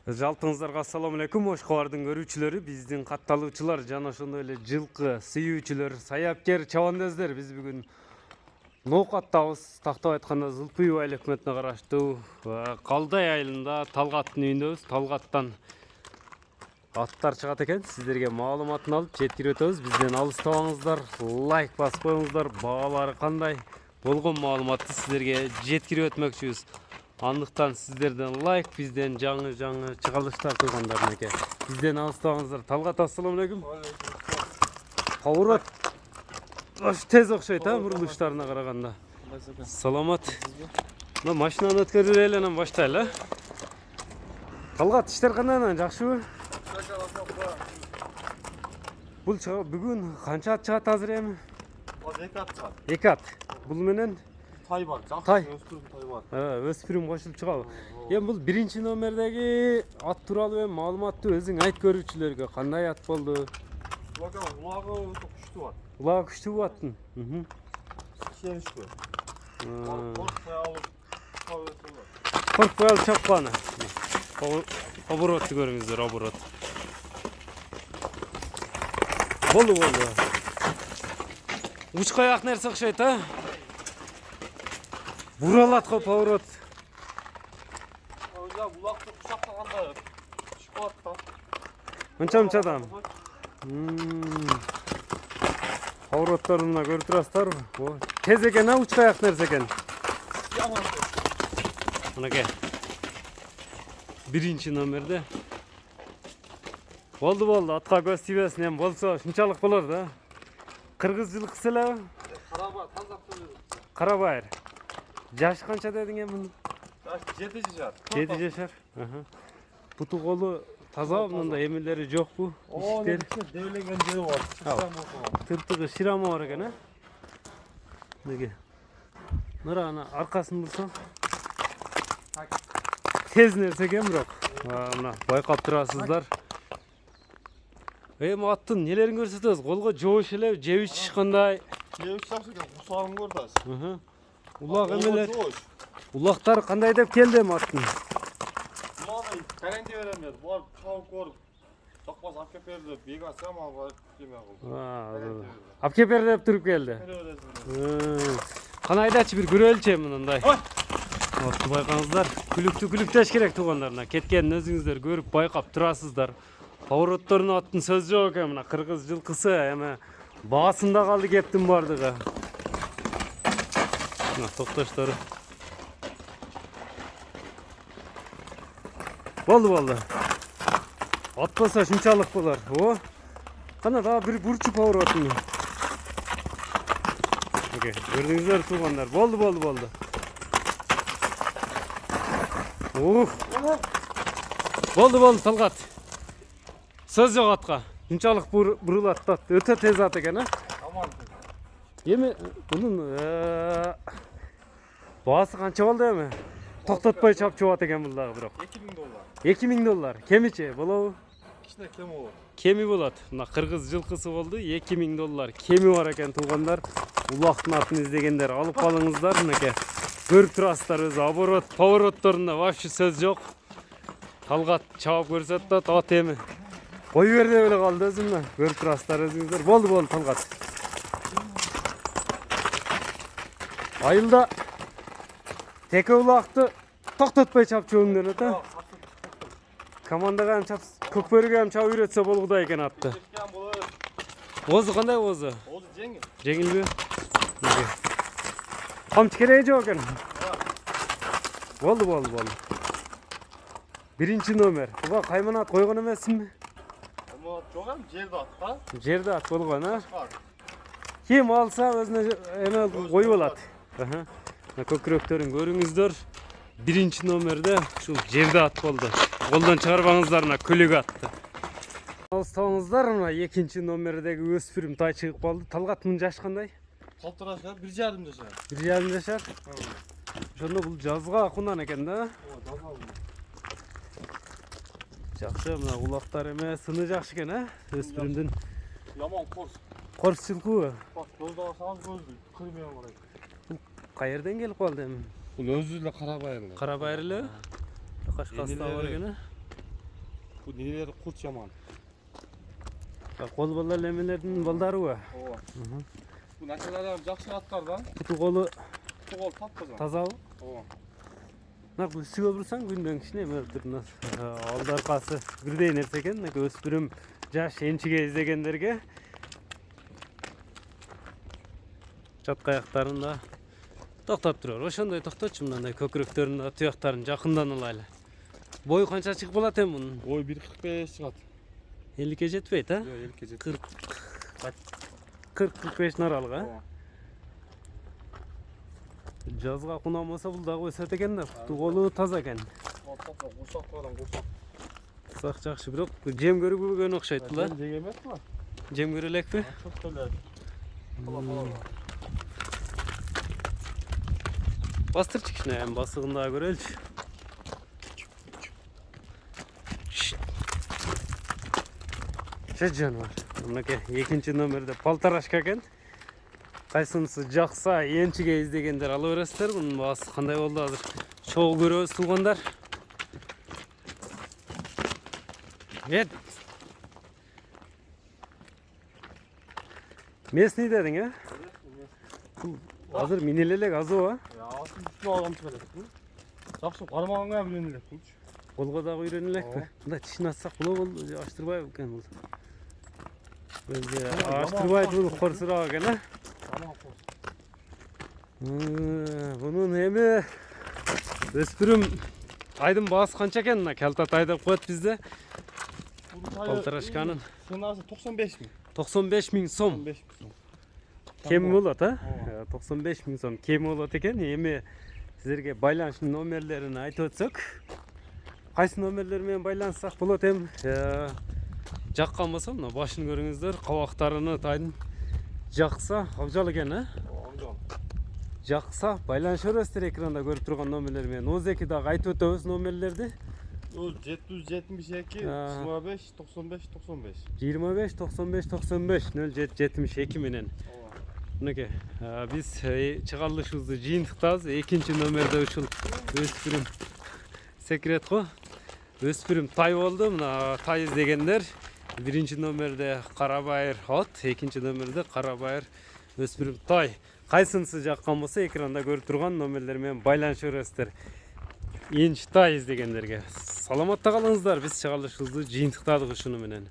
Жалпыңыздарга assalamu алейкум. Ошкобардын көрүүчүлөрү, биздин катталуучулар жана ошондой эле жылкы сүйүүчүлөр, саяпкер, чабандөздөр биз бүгүн ноокаттабыз. Тактап айтканда Зылпый айыл өкмөтүнө караштуу Калдай айылында Талгаттын үйүндөбүз. Талгаттан аттар чыгат экен. Сиздерге маалыматын алып жеткирип өтөбүз. Бизден алыстабаңыздар, лайк басып коюңуздар. Баалары кандай болгон маалыматты сиздерге жеткирип өтмөкчүбүз. Андыктан сиздерден лайк, бизден жаңы чыгарылыштар тургандар менеке. Бизден алыстабаңыздар. Талгат, ассаламу алейкум. Поворот тез окшойт, мурулуштарына караганда. Саламат. Мына машинаны өткөрүп эле анан баштайлы. Талгат, иштер кандай, жакшыбы? Бул бүгүн канча ат чыгат азыр эми? 2 ат чыгат. 2 ат. Бул менен Тай бар, тай. Өспүрүм тай бар. Өспүрүм кошулуп чыгабы? Эми бул биринчи номердеги ат тууралуу эми маалыматты өзүң айт көрүүчүлөргө. Кандай ат болду? Улагы күчтүү бар. Улагы күчтүү аттын. Шеришпи. Коркпой алып чапканы. Оборотты көрүңүздөр, оборот. Болду. Учкаяк нерсе окшойт, Буралат го поворот. Улакты кучактаганда чыгып атат. Мынча-мынчадан. Поворотторун мына көрүп турасыздарбы? Тез экен, учкаяк нерсе экен. Мынакей. Биринчи номерде. Болду, атка көз тийбесин, эми болсо ушунчалык болор да. Кыргыз жылкысы элеби? Карабай, тазак сөйлөдүм. Карабайыр. Жаш канча дедиң эми? Жаш 7 жашар. 7 жашар. Буту колу таза, мында эмелери жокпу? Иштер. Девлеген жери бар. Тыртыгы ширама бар экен, Неге? Мына аркасын бурсаң. Тез нерсе экен бирок. Мына байкап турасыздар. Эми аттын нелерин көрсөтөбүз. Колго жоош эле, жебич кандай? Жебич жакшы экен, кусагын көрдүз. Улак эмелер. Улактар кандай деп келди эми аттын? Улагы гарантия берем деді. Булар чабып көрүп, жокпос алып кеп берди деп, бегасам алып кеме кылды. Алып кеп бер деп туруп келди. Кана айдачы бир көрөлүчү мындай. Атты байкаңыздар, күлүктөш керек туугандарына. Кеткенин өзүңүздөр көрүп байкап турасыздар. Поворотторун аттын сөз жок экен, мына кыргыз жылкысы эми баасында калды кептин бардыгы. Мына токтоштор. Болду. Ат болсо шунчалык болор. Кана дагы бир бурчу поворотун. Көрдүңүздөр туугандар. Болду. Болду, Талгат. Сөз жок атка. Шунчалык бурулат ат. Өтө тез ат экен, Эми бунун баасы канча болду эми? Токтотпой чапчып ат экен бул дагы бирок. $2000. Кемичи болобу? Кичине кем болот. Кеми болот. Мына кыргыз жылкысы болду. $2000. Кеми бар экен туугандар. Улактын атын издегендер алып калыңыздар, мынакей. Көрүп турасыздар, өзү оборот, поворотторунда вообще сөз жок. Талгат чабып көрсөттү, ат эми кой бер деп эле калды өзүмө. Көрүп турасыздар өзүңүздөр. Болду, Талгат. Айылда теке улакты токтотпой чапчыбың деп ат. Командага ham чап, көкбөрүгө ham чабып үйрөтсө болгудай экен атты. Озу кандай озу? Озу жеңил. Жеңилби? Камчы кереги жок экен. Болду. Биринчи номер. Буга кайманат койгон эмессиңби? Кайманат жок эми, жерде ат да. Жерде ат болгон, Ким алса өзүнө эме коюп алат. Көкүрөктөрүн көрүңүздөр. Биринчи номерде ушул жерде ат болду. Колдон чыгарбаңыздар, күлүк атты. Алыстабаңыздар, мына экинчи номердеги өспүрүм тай чыгып калды. Талгат, мунун жашы кандай? 1,5 жашар, 1,5 жашар. 1,5 жашар. Ошондо бул жазга кунан экен да. Жакшы, мына улактар эме сыны жакшы экен, Өспүрүмдүн. Яман корс. Корс жылкыбы? Көздө алсаңыз көздү, кырмыйын карайт. Каерден келип калды эми? Бул өзү эле Карабайыр. Карабайыр эле? Кашкасы да бар экен, Bu neleri kurt yaman. Kol ballar lemelerinin baldары var. Ооба. Bu naçalarım жақсы atlardan. Kutu kolu Kutu kol taptazan. таза. Ооба. Nak üstüge vursan günden kişine mi öptürdün? Aldı arkası birdeyin erseken, öspürüm jaş ençige izlegenlerge çatka ayaklarında toktap durur. Oşonday toktoçu mындай көкүрөктөрүнүн tuyактарын жакындан алайлы. Boyu kança çıkıp bolat hem bunun? Boy 1.45 çıkat. 50'ke жетпейт, ha? Yok 50 jet. 40-45 aralık, ha? Ооба. Жазга кунамаса бул дагы өсөт экен да. Куту колу таза экен. Kol tapla kursak koyalım kursak. Сак жакшы, бирок жем көрүбөгөн окшойт бул, Sen de yemek mi? Жем көрө элекпи? Çok söyler. Kola kola. Bastırçı kişine hem basığını daha görelçi. Şey canavar. Mınake ikinci nomerde paltaraşka eken. Kayсынысы жақса енчиге издегендер ала бересиздер. Bunun баасы кандай болду азыр? Чогуу көрөбүз туугандар. Нет. Местный дедиң, а? Азыр минеле элек азуу, а? Ya altın üstüne algam çıkacak bu. Жақсы қармағанға білінілік бұл. Колго дагы үйрөнө элекпи? Мындай тишин ачсак болобу, ачтырбайбы экен бул? Ачтырбайт бул корсурак экен, а? Bunun эми өспүрүм айдын баасы канча экен? Мына Келтат айдап коет бизде. Полторашканын Сынасы 95 mi? 95 000 сом. 95 mi? Кем болот, а? Ооба. 95 000 сом кем болот экен. Эми силерге байланыш номерлерин айтып өтсөк, кайсы номерлер менен байланыссак болот эми? Жаккан болсо мына башын көрүңүздөр, кабактарыны тайдын жакса абжал экен, а? Amcam. Жакса байланыша бересиздер экранда көрүп турган номерлер менен. Озеки дагы айтып өтөбүз номерлерди. 772 25 95 95. 25 95 95 07 72 менен. Ооба. Мынакей, биз чыгарылышыбызды жыйынтыктабыз. Экинчи номерде ушул өспүрүм секрет го. Өспүрүм тай болду. Мына тай издегендер. Биринчи номерде Карабайыр от, экинчи номерде Карабайыр өспүрүм тай. Кайсынысы жаккан болсо экранда көрүп турган номерлер менен байланыша бересиздер. Энчи тай издегендерге. Саламатта калыңыздар. Биз чыгарылышыбызды жыйынтыктадык ушуну менен.